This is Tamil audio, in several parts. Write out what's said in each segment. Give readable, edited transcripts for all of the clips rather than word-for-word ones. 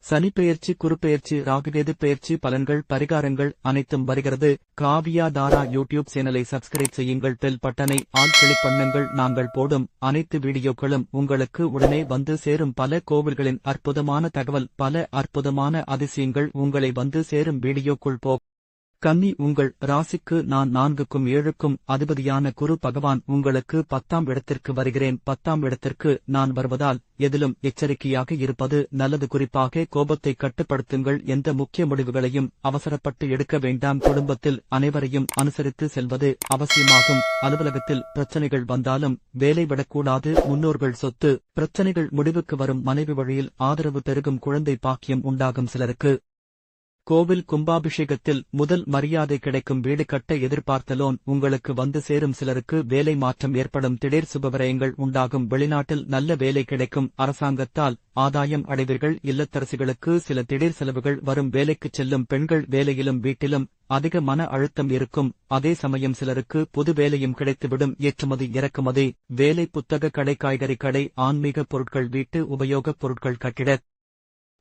சனிப்பெயர்ச்சி, குருப்பெயர்ச்சி, ராகுகேது பெயர்ச்சி பலன்கள், பரிகாரங்கள் அனைத்தும் வருகிறது. காவியா தாரா யூடியூப் சேனலை சப்ஸ்கிரைப் செய்யுங்கள். பெல் பட்டனை ஆல் கிளிக் பண்ணுங்கள். நாங்கள் போடும் அனைத்து வீடியோக்களும் உங்களுக்கு உடனே வந்து சேரும். பல கோவில்களின் அற்புதமான தகவல், பல அற்புதமான அதிசயங்கள் உங்களை வந்து சேரும். வீடியோக்குள் போ. கன்னி, உங்கள் ராசிக்கு நான் 4க்கும் 7க்கும் அதிபதியான குரு பகவான் உங்களுக்கு 10ஆம் இடத்திற்கு வருகிறேன். 10ஆம் இடத்திற்கு நான் வருவதால் எதிலும் எச்சரிக்கையாக இருப்பது நல்லது. குறிப்பாக கோபத்தை கட்டுப்படுத்துங்கள். எந்த முக்கிய முடிவுகளையும் அவசரப்பட்டு எடுக்க வேண்டாம். குடும்பத்தில் அனைவரையும் அனுசரித்து செல்வது அவசியமாகும். அலுவலகத்தில் பிரச்சனைகள் வந்தாலும் வேலை விடக்கூடாது. முன்னோர்கள் சொத்து பிரச்சனைகள் முடிவுக்கு வரும். மனைவி வழியில் ஆதரவு பெருகும். குழந்தை பாக்கியம் உண்டாகும். சிலருக்கு கோவில் கும்பாபிஷேகத்தில் முதல் மரியாதை கிடைக்கும். வீடு கட்ட எதிர்பார்த்த லோன் உங்களுக்கு வந்து சேரும். சிலருக்கு வேலை மாற்றம் ஏற்படும். திடீர் சுபவிரயங்கள் உண்டாகும். வெளிநாட்டில் நல்ல வேலை கிடைக்கும். அரசாங்கத்தால் ஆதாயம் அடைவீர்கள். இல்லத்தரசிகளுக்கு சில திடீர் செலவுகள் வரும். வேலைக்குச் செல்லும் பெண்கள் வேலையிலும் வீட்டிலும் அதிக மன அழுத்தம் இருக்கும். அதே சமயம் சிலருக்கு புது வேலையும் கிடைத்துவிடும். ஏற்றுமதி இறக்குமதி வேலை, புத்தக கடை, காய்கறி கடை, ஆன்மீக பொருட்கள், வீட்டு உபயோகப் பொருட்கள், கட்டிட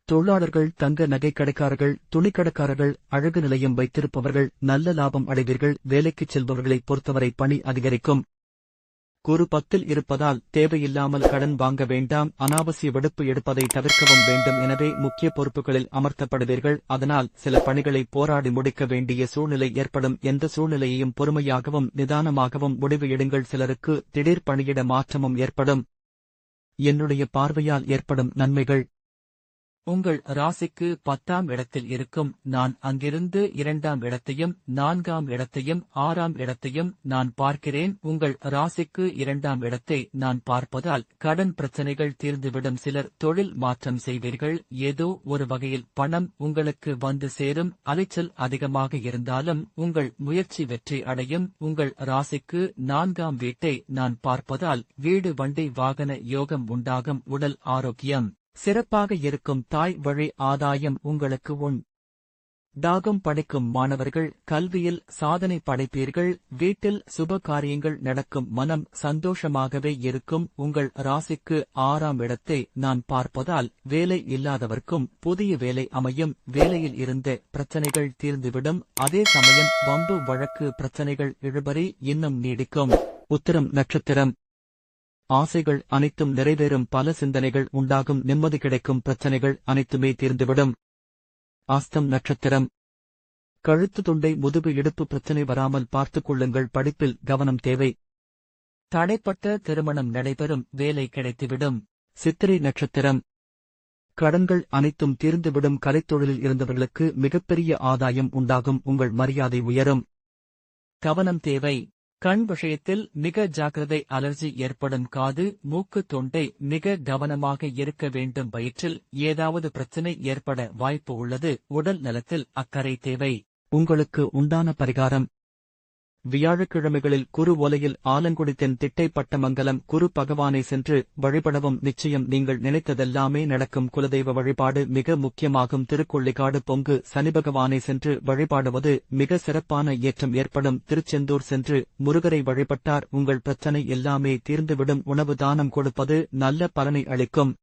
தொழிலாளர்கள், தங்க நகை கடைக்காரர்கள், துணிக்கடைக்காரர்கள், அழகு நிலையம் வைத்திருப்பவர்கள் நல்ல லாபம் அடைவீர்கள். வேலைக்குச் செல்பவர்களை பொறுத்தவரை பணி அதிகரிக்கும். குரு 10ல் இருப்பதால் தேவையில்லாமல் கடன் வாங்க வேண்டாம். அனாவசிய விடுப்பு எடுப்பதை தவிர்க்கவும் வேண்டும். எனவே முக்கிய பொறுப்புகளில் அமர்த்தப்படுவீர்கள். அதனால் சில பணிகளை போராடி முடிக்க வேண்டிய சூழ்நிலை ஏற்படும். எந்த சூழ்நிலையையும் பொறுமையாகவும் நிதானமாகவும் முடிவு எடுங்கள். சிலருக்கு திடீர் பணியிட மாற்றமும் ஏற்படும். என்னுடைய பார்வையால் ஏற்படும் நன்மைகள். உங்கள் ராசிக்கு 10ஆம் இடத்தில் இருக்கும் நான் அங்கிருந்து 2ஆம் இடத்தையும் 4ஆம் இடத்தையும் 6ஆம் இடத்தையும் நான் பார்க்கிறேன். உங்கள் ராசிக்கு 2ஆம் இடத்தை நான் பார்ப்பதால் கடன் பிரச்சனைகள் தீர்ந்துவிடும். சிலர் தொழில் மாற்றம் செய்வீர்கள். ஏதோ ஒரு வகையில் பணம் உங்களுக்கு வந்து சேரும். அலைச்சல் அதிகமாக இருந்தாலும் உங்கள் முயற்சி வெற்றி அடையும். உங்கள் ராசிக்கு 4ஆம் வீட்டை நான் பார்ப்பதால் வீடு, வண்டி, வாகன யோகம் உண்டாகும். உடல் ஆரோக்கியம் சிறப்பாக இருக்கும். தாய் வழி ஆதாயம் உங்களுக்கு உண்டாகும். படிக்கும் மாணவர்கள் கல்வியில் சாதனை படைப்பீர்கள். வீட்டில் சுப காரியங்கள் நடக்கும். மனம் சந்தோஷமாகவே இருக்கும். உங்கள் ராசிக்கு 6ஆம் இடத்தை நான் பார்ப்பதால் வேலை இல்லாதவர்க்கும் புதிய வேலை அமையும். வேலையில் இருந்த பிரச்சனைகள் தீர்ந்துவிடும். அதே சமயம் வம்பு வழக்கு பிரச்சனைகள் இழுபறி இன்னும் நீடிக்கும். உத்திரம் நட்சத்திரம். ஆசைகள் அனைத்தும் நிறைவேறும். பல சிந்தனைகள் உண்டாகும். நிம்மதி கிடைக்கும். பிரச்சனைகள் அனைத்துமே தீர்ந்துவிடும். ஆஸ்தம் நட்சத்திரம். கழுத்து, தொண்டை, முதுகு, இடுப்பு பிரச்சனை வராமல் பார்த்துக் கொள்ளுங்கள். படிப்பில் கவனம் தேவை. தடைப்பட்ட திருமணம் நடைபெறும். வேலை கிடைத்துவிடும். சித்திரை நட்சத்திரம். கடன்கள் அனைத்தும் தீர்ந்துவிடும். கலைத்தொழிலில் இருந்தவர்களுக்கு மிகப்பெரிய ஆதாயம் உண்டாகும். உங்கள் மரியாதை உயரும். கவனம் தேவை. கண் விஷயத்தில் மிக ஜாக்கிரதை. அலர்ஜி ஏற்படும். காது, மூக்கு, தொண்டை மிக கவனமாக இருக்க வேண்டும். வயிற்றில் ஏதாவது பிரச்சனை ஏற்பட வாய்ப்பு உள்ளது. உடல் நலத்தில் அக்கறை தேவை. உங்களுக்கு உண்டான பரிகாரம். வியாழக்கிழமைகளில் குரு ஓலையில் ஆலங்குடி, தென் திட்டை, பட்டமங்கலம் குரு பகவானை சென்று வழிபடவும். நிச்சயம் நீங்கள் நினைத்ததெல்லாமே நடக்கும். குலதெய்வ வழிபாடு மிக முக்கியமாகும். திருக்கொள்ளிக்காடு பொங்கு சனி பகவானை சென்று வழிபாடுவது மிக சிறப்பான ஏற்றம் ஏற்படும். திருச்செந்தூர் சென்று முருகரை வழிபட்டார் உங்கள் பிரச்சனை எல்லாமே தீர்ந்துவிடும். உணவு தானம் கொடுப்பது நல்ல பலனை அளிக்கும்.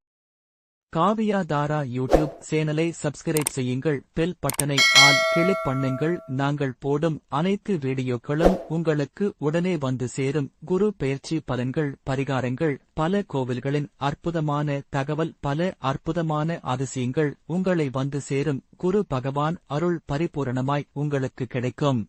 காவியா தாரா யூடியூப் சேனலை சப்ஸ்கிரைப் செய்யுங்கள். பெல் பட்டனை ஆல் கிளிக் பண்ணுங்கள். நாங்கள் போடும் அனைத்து வீடியோக்களும் உங்களுக்கு உடனே வந்து சேரும். குரு பெயர்ச்சி பலன்கள், பரிகாரங்கள், பல கோவில்களின் அற்புதமான தகவல், பல அற்புதமான அதிசயங்கள் உங்களை வந்து சேரும். குரு பகவான் அருள் பரிபூரணமாய் உங்களுக்கு கிடைக்கும்.